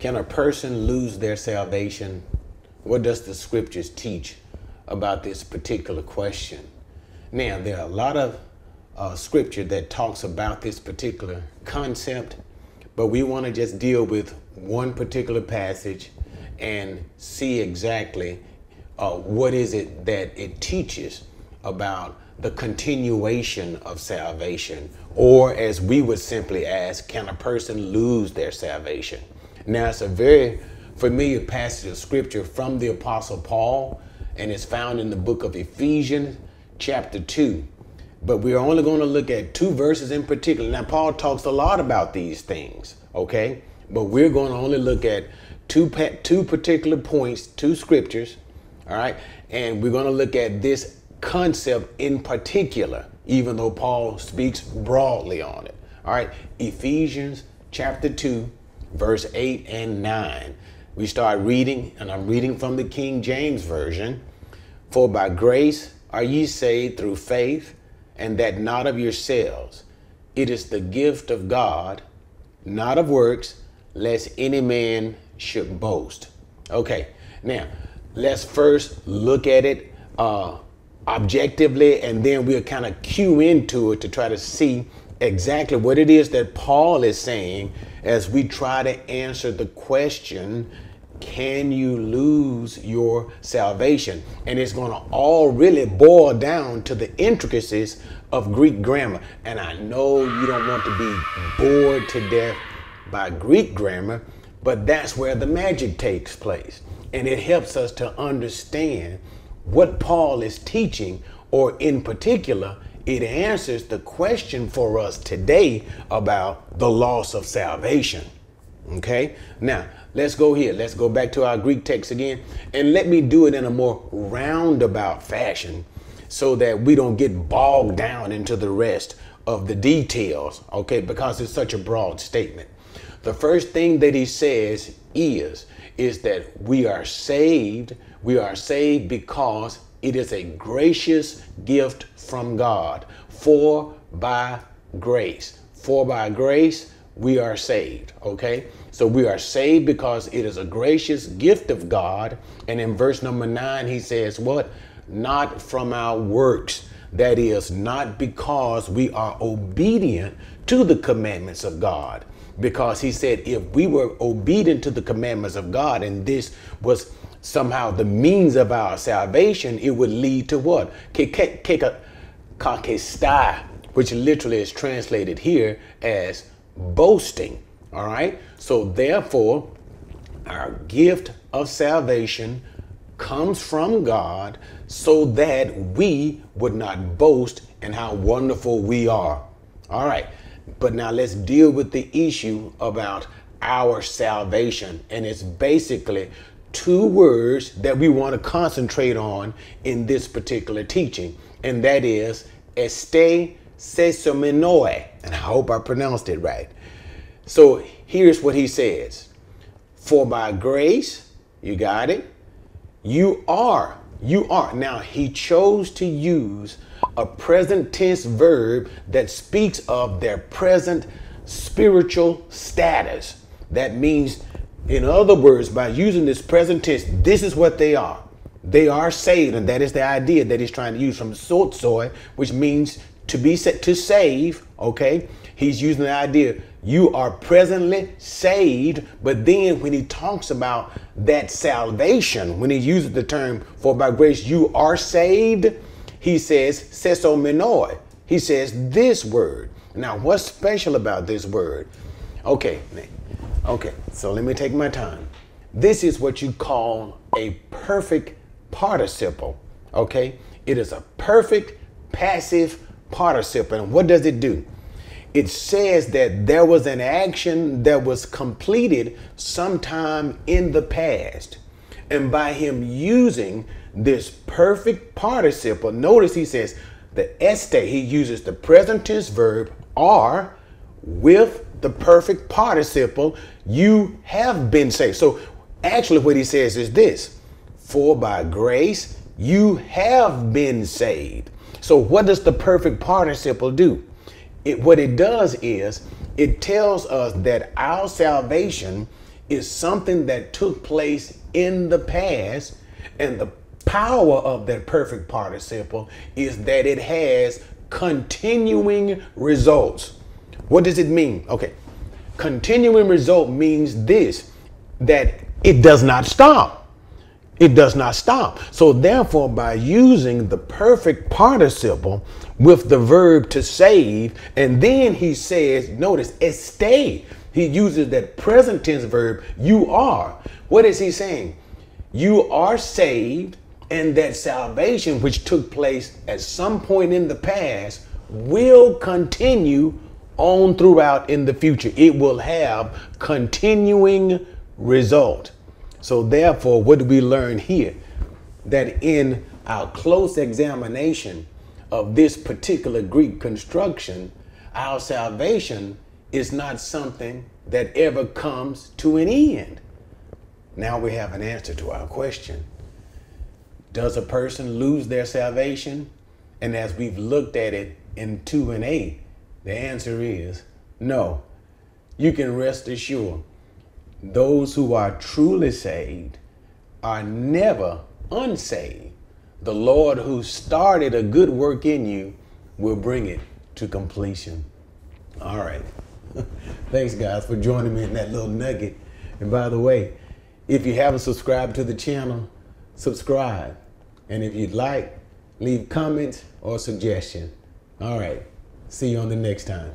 Can a person lose their salvation? What does the scriptures teach about this particular question? Now, there are a lot of scripture that talks about this particular concept, but we want to just deal with one particular passage and see exactly what is it that it teaches about the continuation of salvation, or as we would simply ask, can a person lose their salvation? Now, it's a very familiar passage of scripture from the Apostle Paul, and it's found in the book of Ephesians, chapter 2. But we're only going to look at two verses in particular. Now, Paul talks a lot about these things, okay? But we're going to only look at two particular points, two scriptures, all right? And we're going to look at this concept in particular, even though Paul speaks broadly on it. All right, Ephesians chapter 2, verse 8 and 9. We start reading, and I'm reading from the King James Version. For by grace are ye saved through faith, and that not of yourselves. It is the gift of God, not of works, lest any man should boast. Okay, now let's first look at it objectively, and then we'll kind of cue into it to try to see exactly what it is that Paul is saying as we try to answer the question, can you lose your salvation? And it's going to all really boil down to the intricacies of Greek grammar. And I know you don't want to be bored to death by Greek grammar, but that's where the magic takes place. And it helps us to understand what Paul is teaching, or in particular, it answers the question for us today about the loss of salvation. Okay, now let's go here. Let's go back to our Greek text again, and let me do it in a more roundabout fashion so that we don't get bogged down into the rest of the details, okay, because it's such a broad statement. The first thing that he says is that we are saved. We are saved because it is a gracious gift from God. For by grace. For by grace we are saved. Okay? So we are saved because it is a gracious gift of God. And in verse number 9, he says what? Not from our works. That is, not because we are obedient to the commandments of God. Because he said if we were obedient to the commandments of God, and this was somehow the means of our salvation, it would lead to what? Kakestai, which literally is translated here as boasting. All right. So therefore, our gift of salvation comes from God so that we would not boast in how wonderful we are. All right. But now let's deal with the issue about our salvation. And it's basically two words that we want to concentrate on in this particular teaching. And that is este sesomenoi. And I hope I pronounced it right. So here's what he says. For by grace, you got it? You are. Now he chose to use a present tense verb that speaks of their present spiritual status. That means, in other words, by using this present tense, this is what they are. They are saved, and that is the idea that he's trying to use from sotsoi, which means to be set to save. Okay, he's using the idea you are presently saved, but then when he talks about that salvation, when he uses the term for by grace you are saved, he says sesomenoi. He says this word. Now, what's special about this word? Okay, so let me take my time. This is what you call a perfect participle. Okay, it is a perfect passive participle. And what does it do? It says that there was an action that was completed sometime in the past. And by him using this perfect participle, notice he says the este, he uses the present tense verb are with the perfect participle, you have been saved. So actually what he says is this: for by grace you have been saved. So what does the perfect participle do? What it does is it tells us that our salvation is something that took place in the past, and the power of that perfect participle is that it has continuing results. What does it mean? Okay, continuing result means this, that it does not stop. It does not stop. So therefore, by using the perfect participle with the verb to save, and then he says, notice, stay. He uses that present tense verb, you are. What is he saying? You are saved, and that salvation which took place at some point in the past will continue on throughout in the future. It will have continuing result. So therefore, what do we learn here? That in our close examination of this particular Greek construction, our salvation is not something that ever comes to an end. Now we have an answer to our question. Does a person lose their salvation? And as we've looked at it in 2 and 8, the answer is no. You can rest assured, those who are truly saved are never unsaved. The Lord who started a good work in you will bring it to completion. All right. Thanks, guys, for joining me in that little nugget. And by the way, if you haven't subscribed to the channel, subscribe. And if you'd like, leave comments or suggestions. All right. See you on the next time.